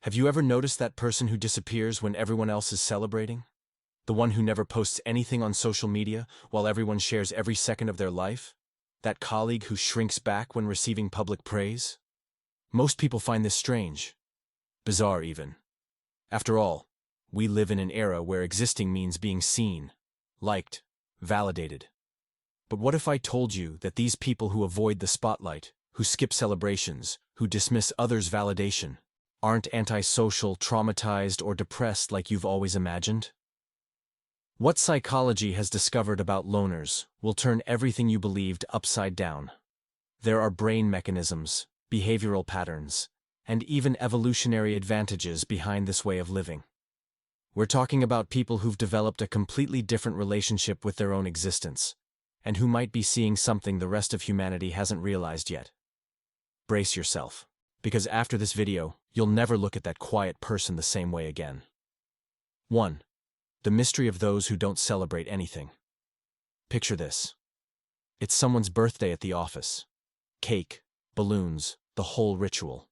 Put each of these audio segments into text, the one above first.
Have you ever noticed that person who disappears when everyone else is celebrating? The one who never posts anything on social media while everyone shares every second of their life? That colleague who shrinks back when receiving public praise? Most people find this strange. Bizarre even. After all, we live in an era where existing means being seen, liked, validated. But what if I told you that these people who avoid the spotlight, who skip celebrations, who dismiss others' validation, aren't antisocial, traumatized, or depressed like you've always imagined? What psychology has discovered about loners will turn everything you believed upside down. There are brain mechanisms, behavioral patterns, and even evolutionary advantages behind this way of living. We're talking about people who've developed a completely different relationship with their own existence, and who might be seeing something the rest of humanity hasn't realized yet. Brace yourself, because after this video, you'll never look at that quiet person the same way again. 1. The mystery of those who don't celebrate anything. Picture this. It's someone's birthday at the office. Cake, balloons, the whole ritual.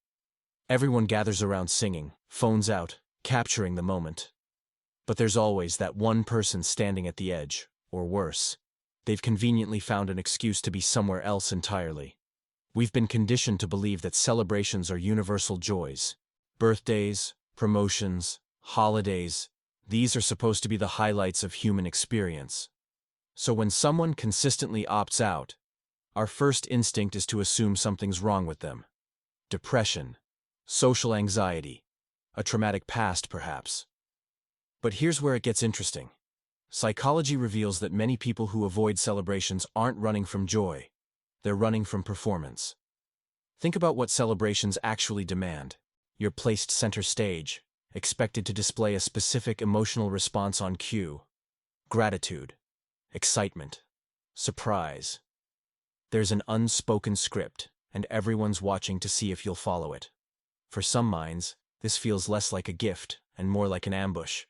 Everyone gathers around singing, phones out, capturing the moment. But there's always that one person standing at the edge, or worse. They've conveniently found an excuse to be somewhere else entirely. We've been conditioned to believe that celebrations are universal joys. Birthdays, promotions, holidays, these are supposed to be the highlights of human experience. So when someone consistently opts out, our first instinct is to assume something's wrong with them. Depression, social anxiety, a traumatic past perhaps. But here's where it gets interesting. Psychology reveals that many people who avoid celebrations aren't running from joy. They're running from performance. Think about what celebrations actually demand. You're placed center stage, expected to display a specific emotional response on cue. Gratitude, excitement, surprise. There's an unspoken script, and everyone's watching to see if you'll follow it. For some minds, this feels less like a gift and more like an ambush.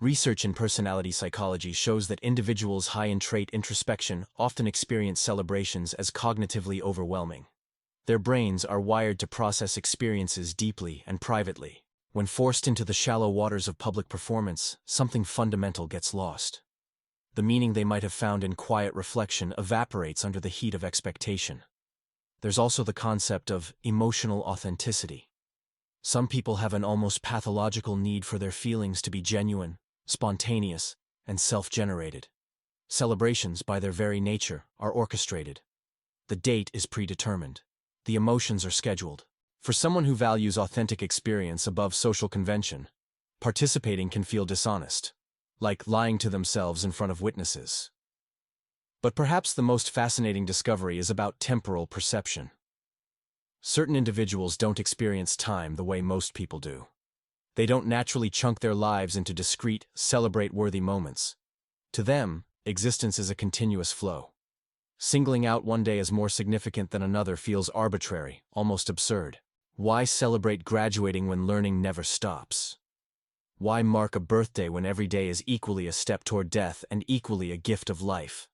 Research in personality psychology shows that individuals high in trait introspection often experience celebrations as cognitively overwhelming. Their brains are wired to process experiences deeply and privately. When forced into the shallow waters of public performance, something fundamental gets lost. The meaning they might have found in quiet reflection evaporates under the heat of expectation. There's also the concept of emotional authenticity. Some people have an almost pathological need for their feelings to be genuine, spontaneous, and self-generated. Celebrations, by their very nature, are orchestrated. The date is predetermined. The emotions are scheduled. For someone who values authentic experience above social convention, participating can feel dishonest, like lying to themselves in front of witnesses. But perhaps the most fascinating discovery is about temporal perception. Certain individuals don't experience time the way most people do. They don't naturally chunk their lives into discrete, celebrate-worthy moments. To them, existence is a continuous flow. Singling out one day as more significant than another feels arbitrary, almost absurd. Why celebrate graduating when learning never stops? Why mark a birthday when every day is equally a step toward death and equally a gift of life?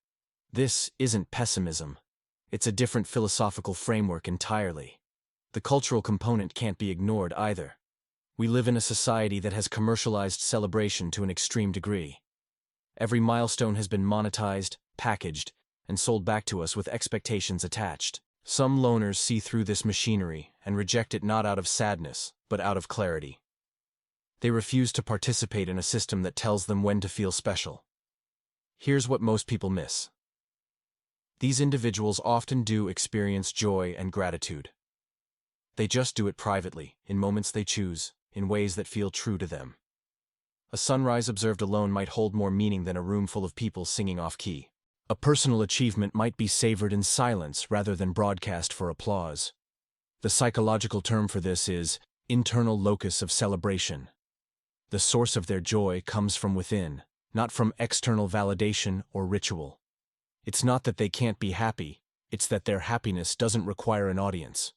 This isn't pessimism. It's a different philosophical framework entirely. The cultural component can't be ignored either. We live in a society that has commercialized celebration to an extreme degree. Every milestone has been monetized, packaged, and sold back to us with expectations attached. Some loners see through this machinery and reject it not out of sadness, but out of clarity. They refuse to participate in a system that tells them when to feel special. Here's what most people miss. These individuals often do experience joy and gratitude. They just do it privately, in moments they choose, in ways that feel true to them. A sunrise observed alone might hold more meaning than a room full of people singing off-key. A personal achievement might be savored in silence rather than broadcast for applause. The psychological term for this is internal locus of celebration. The source of their joy comes from within, not from external validation or ritual. It's not that they can't be happy, it's that their happiness doesn't require an audience.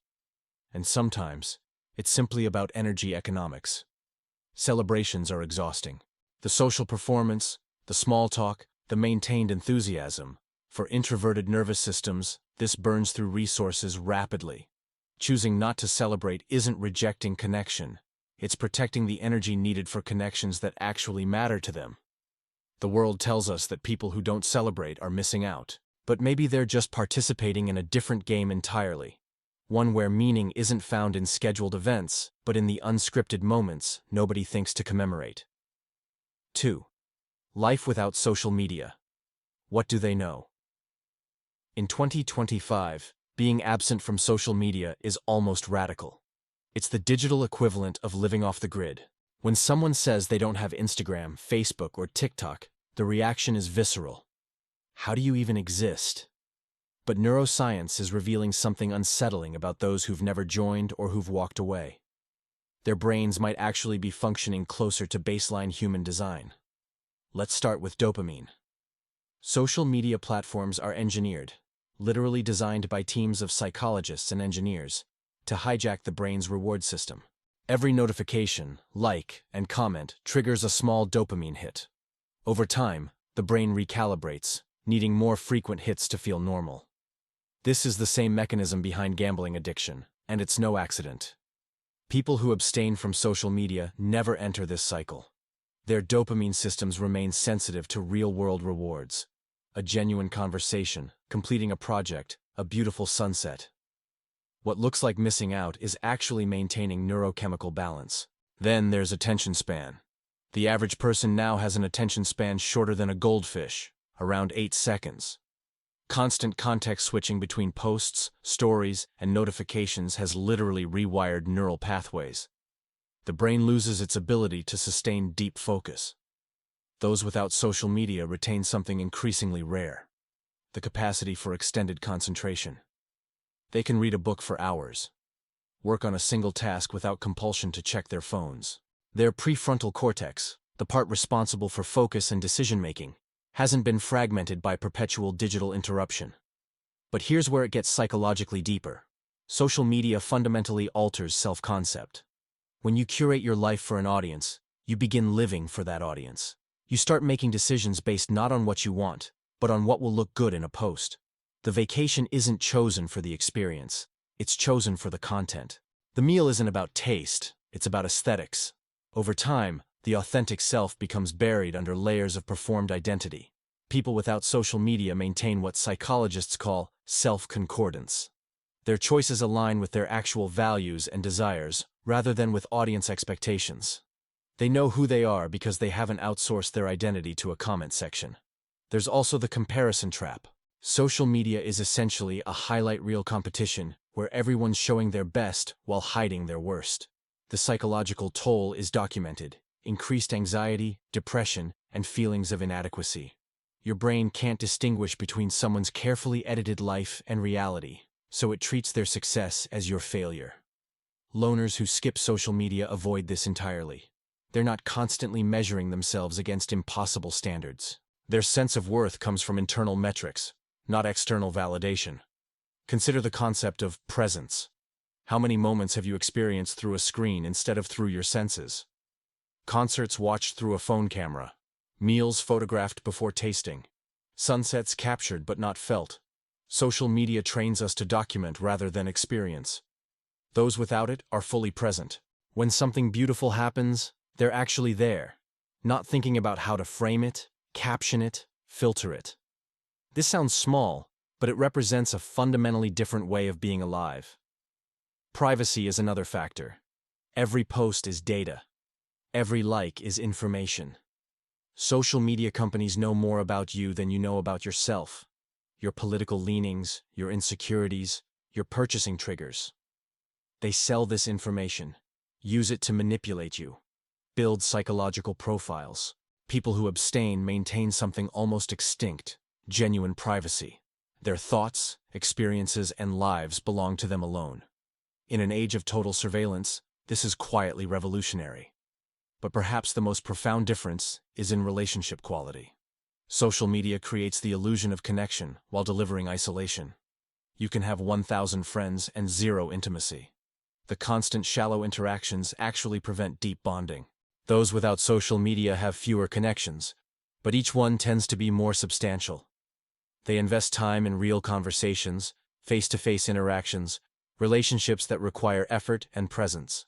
And sometimes, it's simply about energy economics. Celebrations are exhausting. The social performance, the small talk, the maintained enthusiasm. For introverted nervous systems, this burns through resources rapidly. Choosing not to celebrate isn't rejecting connection. It's protecting the energy needed for connections that actually matter to them. The world tells us that people who don't celebrate are missing out, but maybe they're just participating in a different game entirely. One where meaning isn't found in scheduled events, but in the unscripted moments nobody thinks to commemorate. 2. Life without social media. What do they know? In 2025, being absent from social media is almost radical. It's the digital equivalent of living off the grid. When someone says they don't have Instagram, Facebook, or TikTok, the reaction is visceral. How do you even exist? But neuroscience is revealing something unsettling about those who've never joined or who've walked away. Their brains might actually be functioning closer to baseline human design. Let's start with dopamine. Social media platforms are engineered, literally designed by teams of psychologists and engineers, to hijack the brain's reward system. Every notification, like, and comment triggers a small dopamine hit. Over time, the brain recalibrates, needing more frequent hits to feel normal. This is the same mechanism behind gambling addiction, and it's no accident. People who abstain from social media never enter this cycle. Their dopamine systems remain sensitive to real-world rewards. A genuine conversation, completing a project, a beautiful sunset. What looks like missing out is actually maintaining neurochemical balance. Then there's attention span. The average person now has an attention span shorter than a goldfish, around 8 seconds. Constant context switching between posts, stories, and notifications has literally rewired neural pathways. The brain loses its ability to sustain deep focus. Those without social media retain something increasingly rare: the capacity for extended concentration. They can read a book for hours, work on a single task without compulsion to check their phones. Their prefrontal cortex, the part responsible for focus and decision-making, hasn't been fragmented by perpetual digital interruption. But here's where it gets psychologically deeper. Social media fundamentally alters self-concept. When you curate your life for an audience, you begin living for that audience. You start making decisions based not on what you want, but on what will look good in a post. The vacation isn't chosen for the experience, it's chosen for the content. The meal isn't about taste, it's about aesthetics. Over time, the authentic self becomes buried under layers of performed identity. People without social media maintain what psychologists call self-concordance. Their choices align with their actual values and desires, rather than with audience expectations. They know who they are because they haven't outsourced their identity to a comment section. There's also the comparison trap. Social media is essentially a highlight reel competition where everyone's showing their best while hiding their worst. The psychological toll is documented: increased anxiety, depression, and feelings of inadequacy. Your brain can't distinguish between someone's carefully edited life and reality, so it treats their success as your failure. Loners who skip social media avoid this entirely. They're not constantly measuring themselves against impossible standards. Their sense of worth comes from internal metrics, not external validation. Consider the concept of presence. How many moments have you experienced through a screen instead of through your senses? Concerts watched through a phone camera. Meals photographed before tasting. Sunsets captured but not felt. Social media trains us to document rather than experience. Those without it are fully present. When something beautiful happens, they're actually there, not thinking about how to frame it, caption it, filter it. This sounds small, but it represents a fundamentally different way of being alive. Privacy is another factor. Every post is data. Every like is information. Social media companies know more about you than you know about yourself. Your political leanings, your insecurities, your purchasing triggers. They sell this information, use it to manipulate you, build psychological profiles. People who abstain maintain something almost extinct: genuine privacy. Their thoughts, experiences, and lives belong to them alone. In an age of total surveillance, this is quietly revolutionary. But perhaps the most profound difference is in relationship quality. Social media creates the illusion of connection while delivering isolation. You can have 1,000 friends and zero intimacy. The constant shallow interactions actually prevent deep bonding. Those without social media have fewer connections, but each one tends to be more substantial. They invest time in real conversations, face-to-face interactions, relationships that require effort and presence.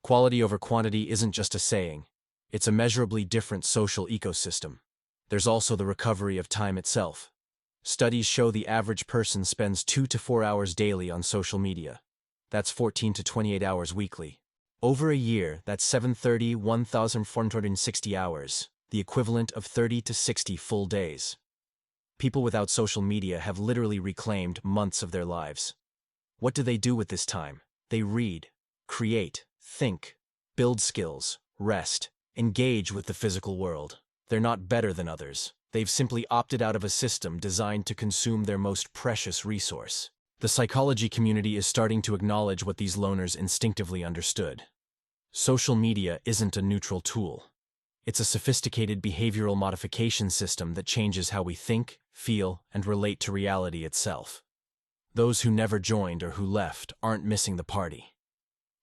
Quality over quantity isn't just a saying. It's a measurably different social ecosystem. There's also the recovery of time itself. Studies show the average person spends 2 to 4 hours daily on social media. That's 14 to 28 hours weekly. Over a year, that's 1,460 hours, the equivalent of 30 to 60 full days. People without social media have literally reclaimed months of their lives. What do they do with this time? They read, create, think, build skills, rest, engage with the physical world. They're not better than others. They've simply opted out of a system designed to consume their most precious resource. The psychology community is starting to acknowledge what these loners instinctively understood. Social media isn't a neutral tool. It's a sophisticated behavioral modification system that changes how we think, feel, and relate to reality itself. Those who never joined or who left aren't missing the party.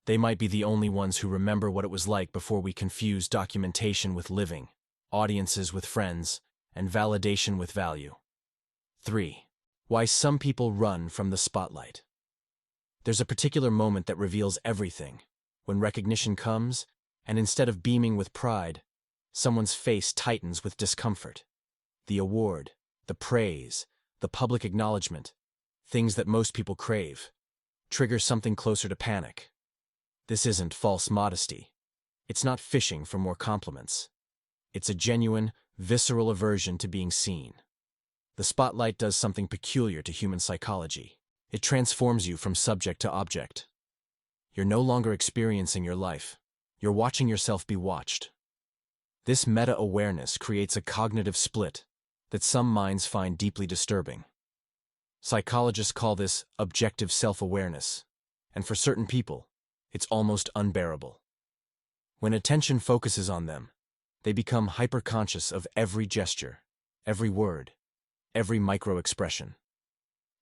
They might be the only ones who remember what it was like before we confused documentation with living, audiences with friends, and validation with value. 3. Why some people run from the spotlight. There's a particular moment that reveals everything, when recognition comes, and instead of beaming with pride, someone's face tightens with discomfort. The award, the praise, the public acknowledgement, things that most people crave, trigger something closer to panic. This isn't false modesty. It's not fishing for more compliments. It's a genuine, visceral aversion to being seen. The spotlight does something peculiar to human psychology. It transforms you from subject to object. You're no longer experiencing your life. You're watching yourself be watched. This meta-awareness creates a cognitive split that some minds find deeply disturbing. Psychologists call this objective self-awareness, and for certain people, it's almost unbearable. When attention focuses on them, they become hyper-conscious of every gesture, every word, every micro-expression.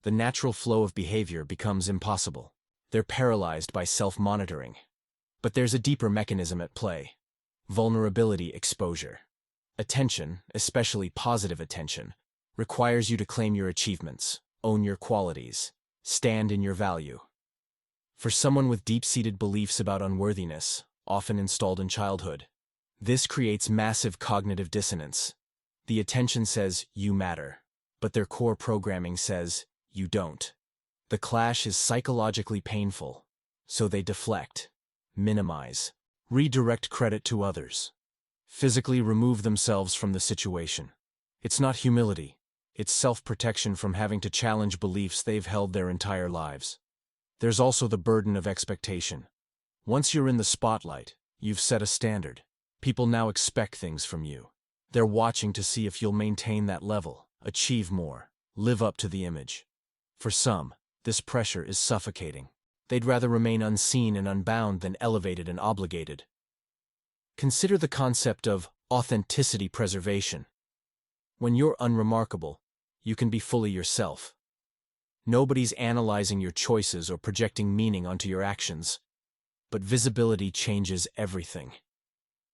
The natural flow of behavior becomes impossible. They're paralyzed by self-monitoring. But there's a deeper mechanism at play: vulnerability exposure. Attention, especially positive attention, requires you to claim your achievements, own your qualities, stand in your value. For someone with deep-seated beliefs about unworthiness, often installed in childhood, this creates massive cognitive dissonance. The attention says, you matter, but their core programming says, you don't. The clash is psychologically painful, so they deflect, minimize, redirect credit to others, physically remove themselves from the situation. It's not humility, it's self-protection from having to challenge beliefs they've held their entire lives. There's also the burden of expectation. Once you're in the spotlight, you've set a standard. People now expect things from you. They're watching to see if you'll maintain that level, achieve more, live up to the image. For some, this pressure is suffocating. They'd rather remain unseen and unbound than elevated and obligated. Consider the concept of authenticity preservation. When you're unremarkable, you can be fully yourself. Nobody's analyzing your choices or projecting meaning onto your actions. But visibility changes everything.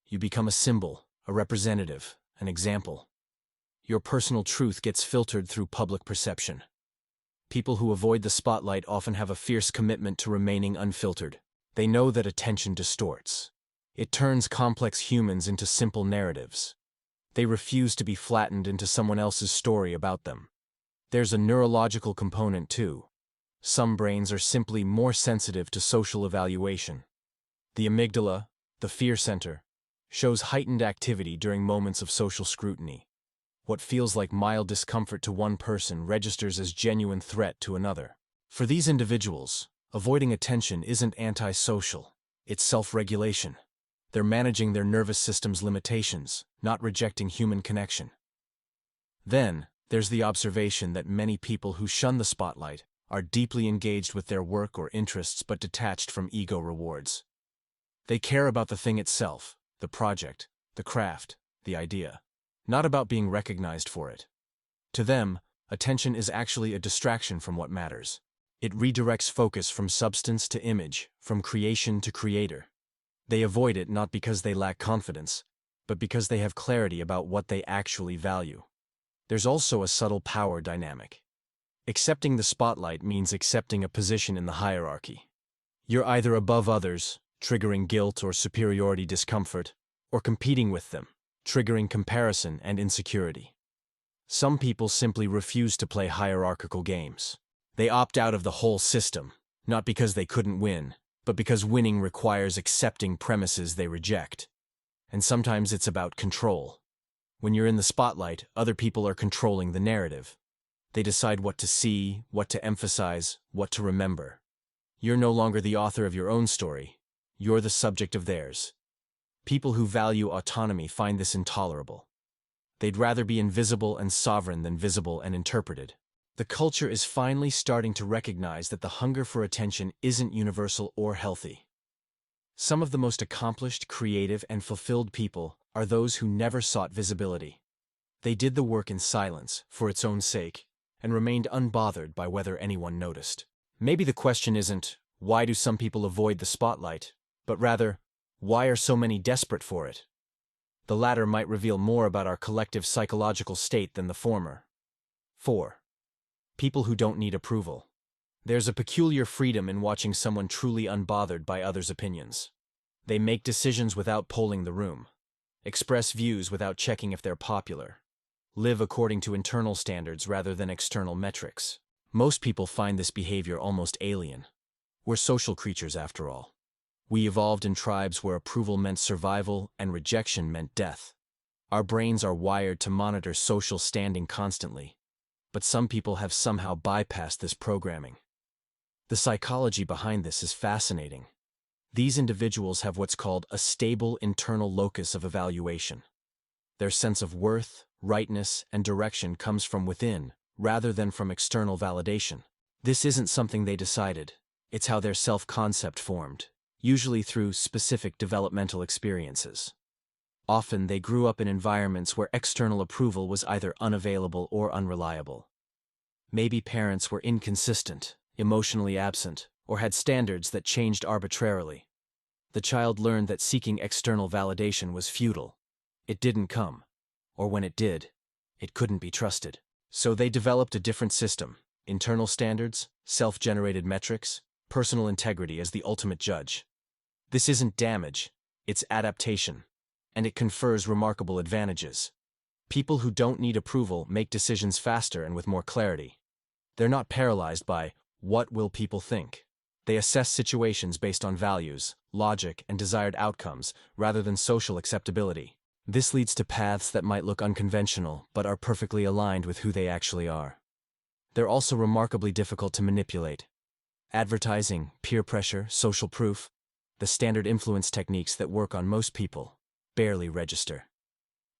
You become a symbol, a representative, an example. Your personal truth gets filtered through public perception. People who avoid the spotlight often have a fierce commitment to remaining unfiltered. They know that attention distorts. It turns complex humans into simple narratives. They refuse to be flattened into someone else's story about them. There's a neurological component too. Some brains are simply more sensitive to social evaluation. The amygdala, the fear center, shows heightened activity during moments of social scrutiny. What feels like mild discomfort to one person registers as genuine threat to another. For these individuals, avoiding attention isn't antisocial, it's self-regulation. They're managing their nervous system's limitations, not rejecting human connection. Then, there's the observation that many people who shun the spotlight are deeply engaged with their work or interests but detached from ego rewards. They care about the thing itself, the project, the craft, the idea, not about being recognized for it. To them, attention is actually a distraction from what matters. It redirects focus from substance to image, from creation to creator. They avoid it not because they lack confidence, but because they have clarity about what they actually value. There's also a subtle power dynamic. Accepting the spotlight means accepting a position in the hierarchy. You're either above others, triggering guilt or superiority discomfort, or competing with them, triggering comparison and insecurity. Some people simply refuse to play hierarchical games. They opt out of the whole system, not because they couldn't win, but because winning requires accepting premises they reject. And sometimes it's about control. When you're in the spotlight, other people are controlling the narrative. They decide what to see, what to emphasize, what to remember. You're no longer the author of your own story. You're the subject of theirs. People who value autonomy find this intolerable. They'd rather be invisible and sovereign than visible and interpreted. The culture is finally starting to recognize that the hunger for attention isn't universal or healthy. Some of the most accomplished, creative, and fulfilled people are those who never sought visibility. They did the work in silence, for its own sake, and remained unbothered by whether anyone noticed. Maybe the question isn't, why do some people avoid the spotlight, but rather, why are so many desperate for it? The latter might reveal more about our collective psychological state than the former. 4. People who don't need approval. There's a peculiar freedom in watching someone truly unbothered by others' opinions. They make decisions without polling the room, express views without checking if they're popular, live according to internal standards rather than external metrics. Most people find this behavior almost alien. We're social creatures after all. We evolved in tribes where approval meant survival and rejection meant death. Our brains are wired to monitor social standing constantly, but some people have somehow bypassed this programming. The psychology behind this is fascinating. These individuals have what's called a stable internal locus of evaluation. Their sense of worth, rightness, and direction comes from within, rather than from external validation. This isn't something they decided. It's how their self-concept formed, usually through specific developmental experiences. Often they grew up in environments where external approval was either unavailable or unreliable. Maybe parents were inconsistent, emotionally absent, or had standards that changed arbitrarily. The child learned that seeking external validation was futile. It didn't come, or when it did, it couldn't be trusted. So they developed a different system: internal standards, self-generated metrics, personal integrity as the ultimate judge. This isn't damage, it's adaptation, and it confers remarkable advantages. People who don't need approval make decisions faster and with more clarity. They're not paralyzed by, what will people think? They assess situations based on values, logic, and desired outcomes, rather than social acceptability. This leads to paths that might look unconventional, but are perfectly aligned with who they actually are. They're also remarkably difficult to manipulate. Advertising, peer pressure, social proof, the standard influence techniques that work on most people, barely register.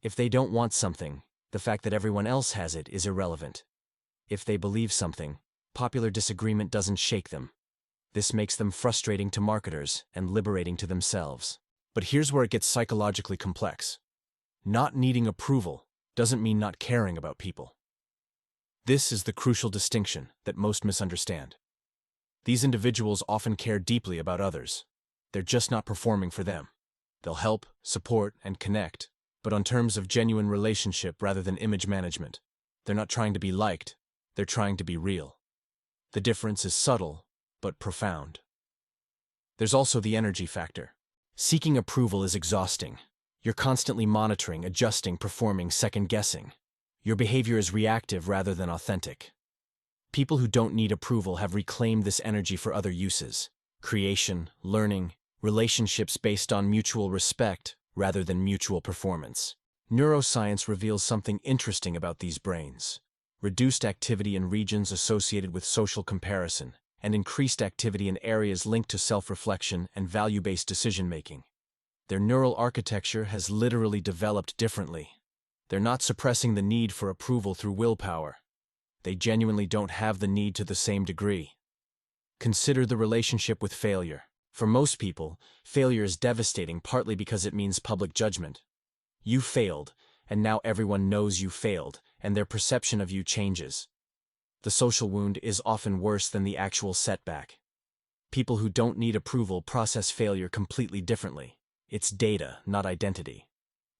If they don't want something, the fact that everyone else has it is irrelevant. If they believe something, popular disagreement doesn't shake them. This makes them frustrating to marketers and liberating to themselves. But here's where it gets psychologically complex. Not needing approval doesn't mean not caring about people. This is the crucial distinction that most misunderstand. These individuals often care deeply about others. They're just not performing for them. They'll help, support, and connect, but on terms of genuine relationship rather than image management. They're not trying to be liked, they're trying to be real. The difference is subtle, but profound. There's also the energy factor. Seeking approval is exhausting. You're constantly monitoring, adjusting, performing, second-guessing. Your behavior is reactive rather than authentic. People who don't need approval have reclaimed this energy for other uses: creation, learning, relationships based on mutual respect rather than mutual performance. Neuroscience reveals something interesting about these brains: reduced activity in regions associated with social comparison, and increased activity in areas linked to self-reflection and value-based decision-making. Their neural architecture has literally developed differently. They're not suppressing the need for approval through willpower. They genuinely don't have the need to the same degree. Consider the relationship with failure. For most people, failure is devastating partly because it means public judgment. You failed, and now everyone knows you failed, and their perception of you changes. The social wound is often worse than the actual setback. People who don't need approval process failure completely differently. It's data, not identity.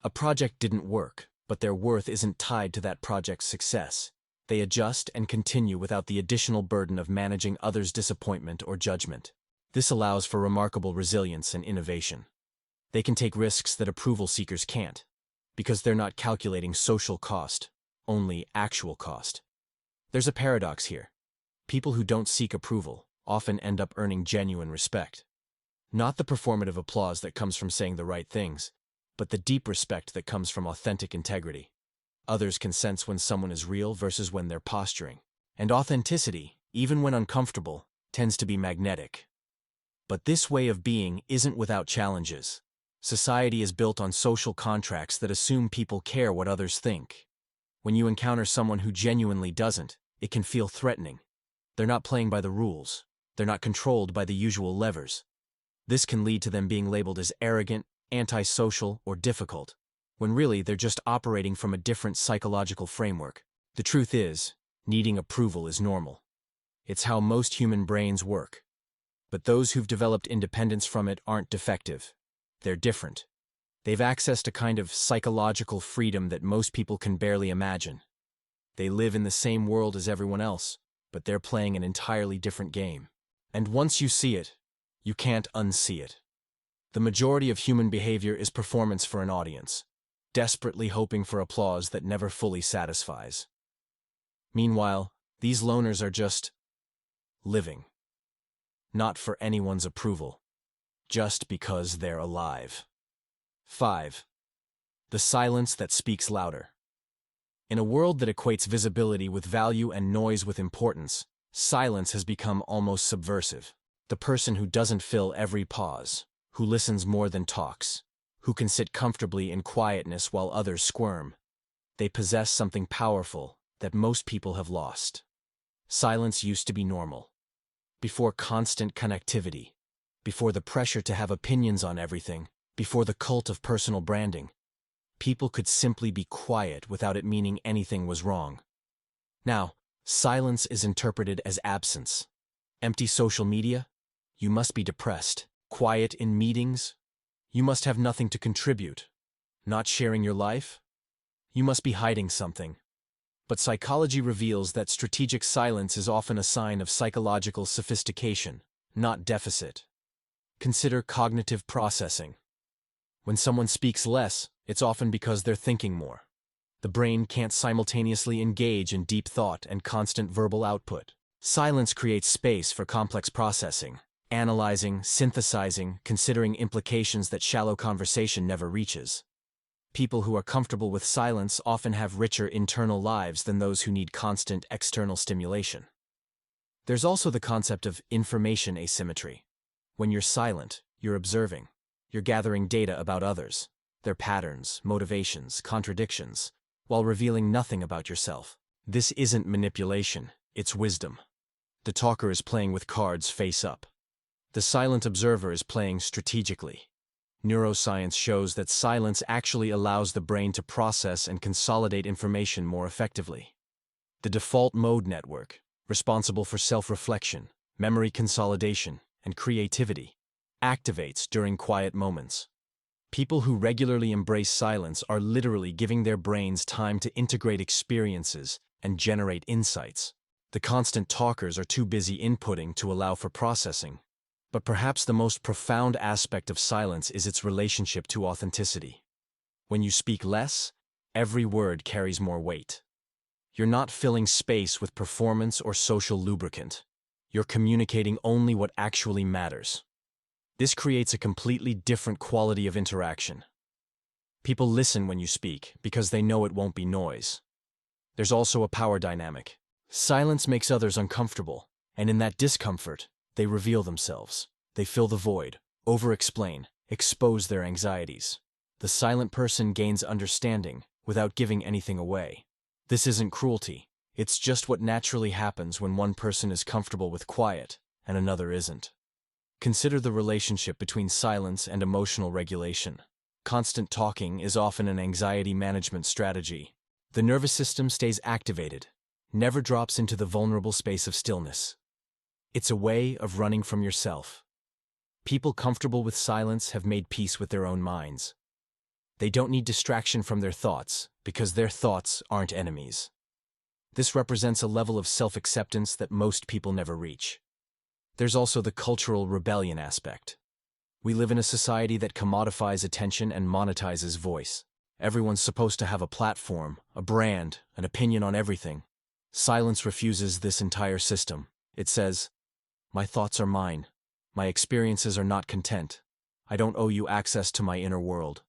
A project didn't work, but their worth isn't tied to that project's success. They adjust and continue without the additional burden of managing others' disappointment or judgment. This allows for remarkable resilience and innovation. They can take risks that approval seekers can't, because they're not calculating social cost, only actual cost. There's a paradox here. People who don't seek approval often end up earning genuine respect. Not the performative applause that comes from saying the right things, but the deep respect that comes from authentic integrity. Others can sense when someone is real versus when they're posturing. And authenticity, even when uncomfortable, tends to be magnetic. But this way of being isn't without challenges. Society is built on social contracts that assume people care what others think. When you encounter someone who genuinely doesn't, it can feel threatening. They're not playing by the rules. They're not controlled by the usual levers. This can lead to them being labeled as arrogant, antisocial, or difficult, when really they're just operating from a different psychological framework. The truth is, needing approval is normal. It's how most human brains work. But those who've developed independence from it aren't defective. They're different. They've accessed a kind of psychological freedom that most people can barely imagine. They live in the same world as everyone else, but they're playing an entirely different game. And once you see it, you can't unsee it. The majority of human behavior is performance for an audience, desperately hoping for applause that never fully satisfies. Meanwhile, these loners are just living. Not for anyone's approval, just because they're alive. 5. The silence that speaks louder. In a world that equates visibility with value and noise with importance, silence has become almost subversive. The person who doesn't fill every pause, who listens more than talks, who can sit comfortably in quietness while others squirm. They possess something powerful that most people have lost. Silence used to be normal. Before constant connectivity, before the pressure to have opinions on everything, before the cult of personal branding, people could simply be quiet without it meaning anything was wrong. Now, silence is interpreted as absence. Empty social media? You must be depressed. Quiet in meetings? You must have nothing to contribute. Not sharing your life? You must be hiding something. But psychology reveals that strategic silence is often a sign of psychological sophistication, not deficit. Consider cognitive processing. When someone speaks less, it's often because they're thinking more. The brain can't simultaneously engage in deep thought and constant verbal output. Silence creates space for complex processing, analyzing, synthesizing, considering implications that shallow conversation never reaches. People who are comfortable with silence often have richer internal lives than those who need constant external stimulation. There's also the concept of information asymmetry. When you're silent, you're observing. You're gathering data about others, their patterns, motivations, contradictions, while revealing nothing about yourself. This isn't manipulation, it's wisdom. The talker is playing with cards face up. The silent observer is playing strategically. Neuroscience shows that silence actually allows the brain to process and consolidate information more effectively. The default mode network, responsible for self-reflection, memory consolidation, and creativity, activates during quiet moments. People who regularly embrace silence are literally giving their brains time to integrate experiences and generate insights. The constant talkers are too busy inputting to allow for processing. But perhaps the most profound aspect of silence is its relationship to authenticity. When you speak less, every word carries more weight. You're not filling space with performance or social lubricant. You're communicating only what actually matters. This creates a completely different quality of interaction. People listen when you speak because they know it won't be noise. There's also a power dynamic. Silence makes others uncomfortable, and in that discomfort, they reveal themselves. They fill the void, over-explain, expose their anxieties. The silent person gains understanding without giving anything away. This isn't cruelty. It's just what naturally happens when one person is comfortable with quiet and another isn't. Consider the relationship between silence and emotional regulation. Constant talking is often an anxiety management strategy. The nervous system stays activated, never drops into the vulnerable space of stillness. It's a way of running from yourself. People comfortable with silence have made peace with their own minds. They don't need distraction from their thoughts because their thoughts aren't enemies. This represents a level of self-acceptance that most people never reach. There's also the cultural rebellion aspect. We live in a society that commodifies attention and monetizes voice. Everyone's supposed to have a platform, a brand, an opinion on everything. Silence refuses this entire system. It says, "My thoughts are mine. My experiences are not content. I don't owe you access to my inner world."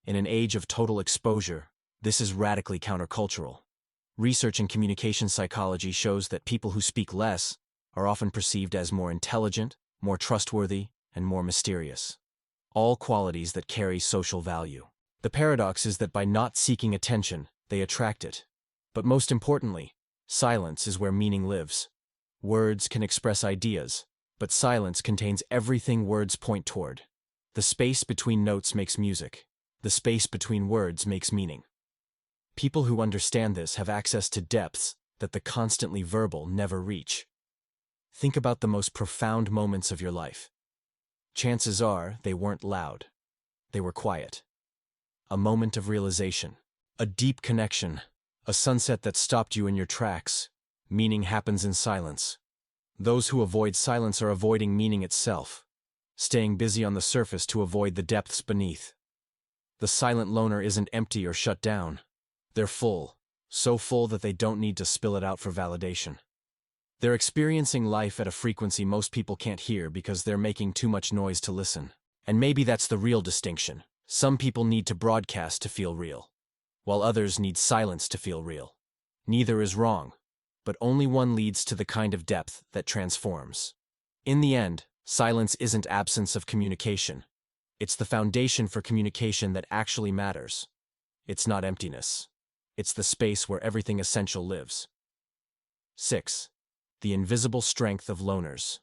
In an age of total exposure, this is radically countercultural. Research in communication psychology shows that people who speak less are often perceived as more intelligent, more trustworthy, and more mysterious. All qualities that carry social value. The paradox is that by not seeking attention, they attract it. But most importantly, silence is where meaning lives. Words can express ideas, but silence contains everything words point toward. The space between notes makes music. The space between words makes meaning. People who understand this have access to depths that the constantly verbal never reach. Think about the most profound moments of your life. Chances are they weren't loud. They were quiet. A moment of realization, a deep connection, a sunset that stopped you in your tracks. Meaning happens in silence. Those who avoid silence are avoiding meaning itself, staying busy on the surface to avoid the depths beneath. The silent loner isn't empty or shut down. They're full, so full that they don't need to spill it out for validation. They're experiencing life at a frequency most people can't hear because they're making too much noise to listen. And maybe that's the real distinction. Some people need to broadcast to feel real, while others need silence to feel real. Neither is wrong, but only one leads to the kind of depth that transforms. In the end, silence isn't absence of communication. It's the foundation for communication that actually matters. It's not emptiness. It's the space where everything essential lives. 6. The invisible strength of loners.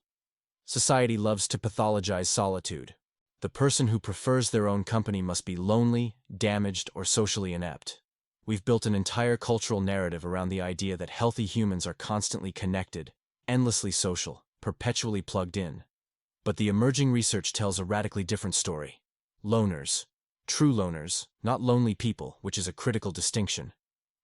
Society loves to pathologize solitude. The person who prefers their own company must be lonely, damaged, or socially inept. We've built an entire cultural narrative around the idea that healthy humans are constantly connected, endlessly social, perpetually plugged in. But the emerging research tells a radically different story. Loners, true loners, not lonely people, which is a critical distinction,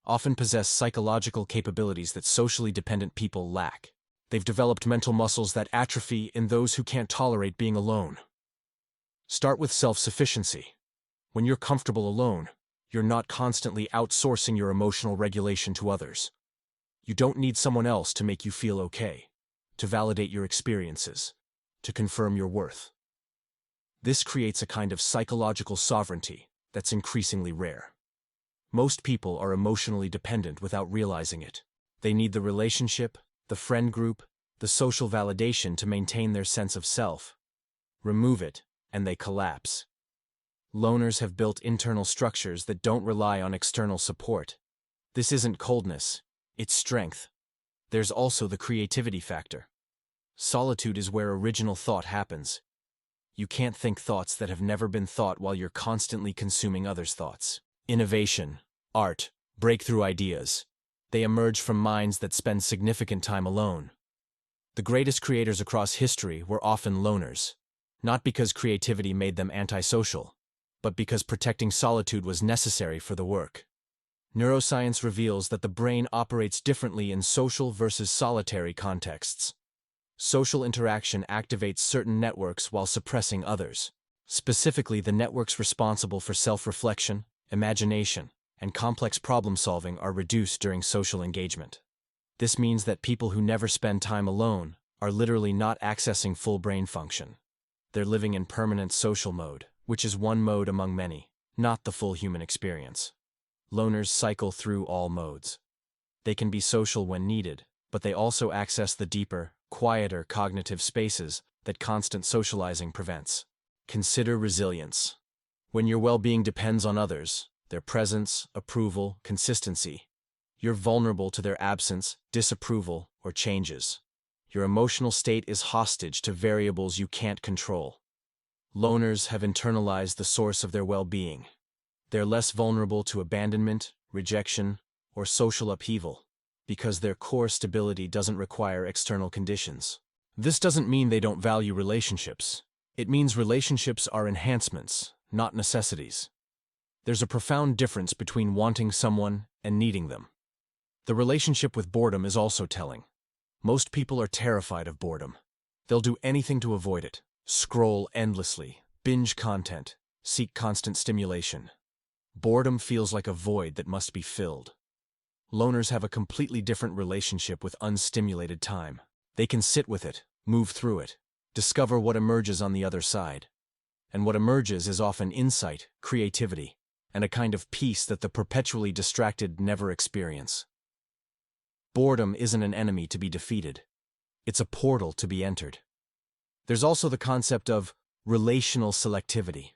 often possess psychological capabilities that socially dependent people lack. They've developed mental muscles that atrophy in those who can't tolerate being alone. Start with self-sufficiency. When you're comfortable alone, you're not constantly outsourcing your emotional regulation to others. You don't need someone else to make you feel okay, to validate your experiences, to confirm your worth. This creates a kind of psychological sovereignty that's increasingly rare. Most people are emotionally dependent without realizing it. They need the relationship, the friend group, the social validation to maintain their sense of self. Remove it, and they collapse. Loners have built internal structures that don't rely on external support. This isn't coldness, it's strength. There's also the creativity factor. Solitude is where original thought happens. You can't think thoughts that have never been thought while you're constantly consuming others' thoughts. Innovation, art, breakthrough ideas. They emerge from minds that spend significant time alone. The greatest creators across history were often loners, not because creativity made them antisocial, but because protecting solitude was necessary for the work. Neuroscience reveals that the brain operates differently in social versus solitary contexts. Social interaction activates certain networks while suppressing others. Specifically, the networks responsible for self-reflection, imagination, and complex problem-solving are reduced during social engagement. This means that people who never spend time alone are literally not accessing full brain function. They're living in permanent social mode, which is one mode among many, not the full human experience. Loners cycle through all modes. They can be social when needed, but they also access the deeper, quieter cognitive spaces that constant socializing prevents. Consider resilience. When your well-being depends on others, their presence, approval, consistency, you're vulnerable to their absence, disapproval, or changes. Your emotional state is hostage to variables you can't control. Loners have internalized the source of their well-being. They're less vulnerable to abandonment, rejection, or social upheaval, because their core stability doesn't require external conditions. This doesn't mean they don't value relationships. It means relationships are enhancements, not necessities. There's a profound difference between wanting someone and needing them. The relationship with boredom is also telling. Most people are terrified of boredom. They'll do anything to avoid it. Scroll endlessly, binge content, seek constant stimulation. Boredom feels like a void that must be filled. Loners have a completely different relationship with unstimulated time. They can sit with it, move through it, discover what emerges on the other side. And what emerges is often insight, creativity, and a kind of peace that the perpetually distracted never experience. Boredom isn't an enemy to be defeated. It's a portal to be entered. There's also the concept of relational selectivity.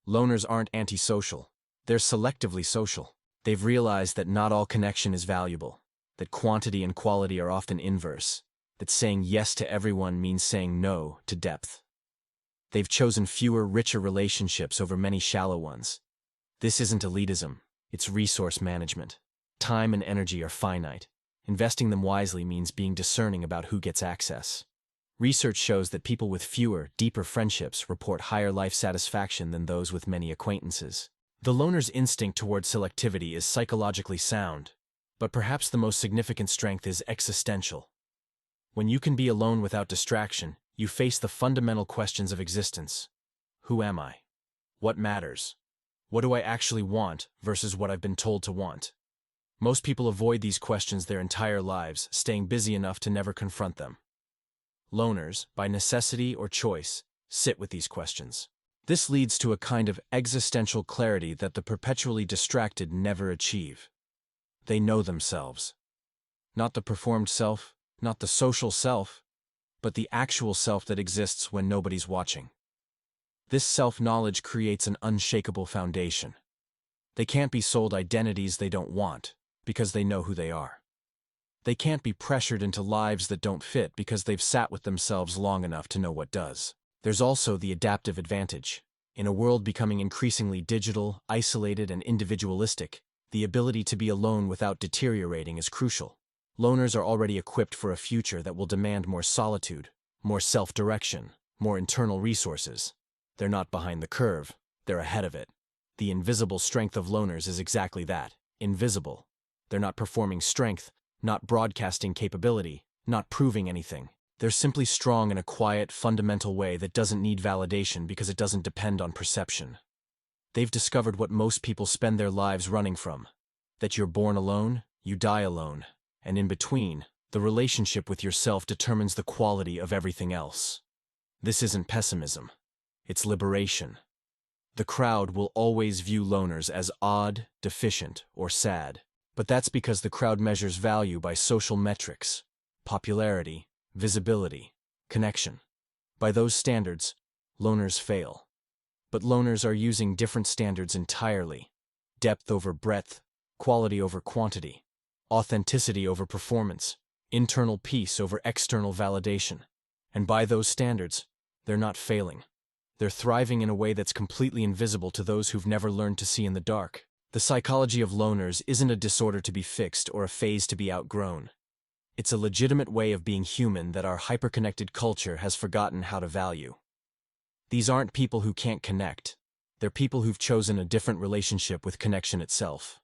Loners aren't antisocial. They're selectively social. They've realized that not all connection is valuable, that quantity and quality are often inverse, that saying yes to everyone means saying no to depth. They've chosen fewer, richer relationships over many shallow ones. This isn't elitism, it's resource management. Time and energy are finite. Investing them wisely means being discerning about who gets access. Research shows that people with fewer, deeper friendships report higher life satisfaction than those with many acquaintances. The loner's instinct toward selectivity is psychologically sound, but perhaps the most significant strength is existential. When you can be alone without distraction, you face the fundamental questions of existence. Who am I? What matters? What do I actually want versus what I've been told to want? Most people avoid these questions their entire lives, staying busy enough to never confront them. Loners, by necessity or choice, sit with these questions. This leads to a kind of existential clarity that the perpetually distracted never achieve. They know themselves. Not the performed self, not the social self, but the actual self that exists when nobody's watching. This self-knowledge creates an unshakable foundation. They can't be sold identities they don't want, because they know who they are. They can't be pressured into lives that don't fit because they've sat with themselves long enough to know what does. There's also the adaptive advantage. In a world becoming increasingly digital, isolated, and individualistic, the ability to be alone without deteriorating is crucial. Loners are already equipped for a future that will demand more solitude, more self-direction, more internal resources. They're not behind the curve, they're ahead of it. The invisible strength of loners is exactly that, invisible. They're not performing strength, not broadcasting capability, not proving anything. They're simply strong in a quiet, fundamental way that doesn't need validation because it doesn't depend on perception. They've discovered what most people spend their lives running from: that you're born alone, you die alone, and in between, the relationship with yourself determines the quality of everything else. This isn't pessimism. It's liberation. The crowd will always view loners as odd, deficient, or sad, but that's because the crowd measures value by social metrics: popularity, visibility, connection. By those standards, loners fail. But loners are using different standards entirely: depth over breadth, quality over quantity, authenticity over performance, internal peace over external validation. And by those standards, they're not failing. They're thriving in a way that's completely invisible to those who've never learned to see in the dark. The psychology of loners isn't a disorder to be fixed or a phase to be outgrown. It's a legitimate way of being human that our hyperconnected culture has forgotten how to value. These aren't people who can't connect. They're people who've chosen a different relationship with connection itself.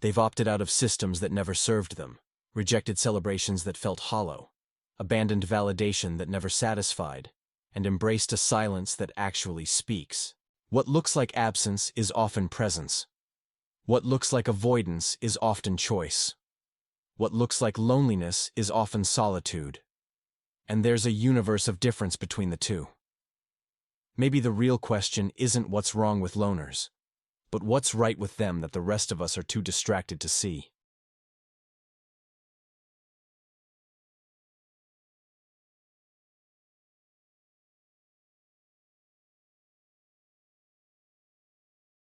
They've opted out of systems that never served them, rejected celebrations that felt hollow, abandoned validation that never satisfied, and embraced a silence that actually speaks. What looks like absence is often presence. What looks like avoidance is often choice. What looks like loneliness is often solitude. And there's a universe of difference between the two. Maybe the real question isn't what's wrong with loners, but what's right with them that the rest of us are too distracted to see.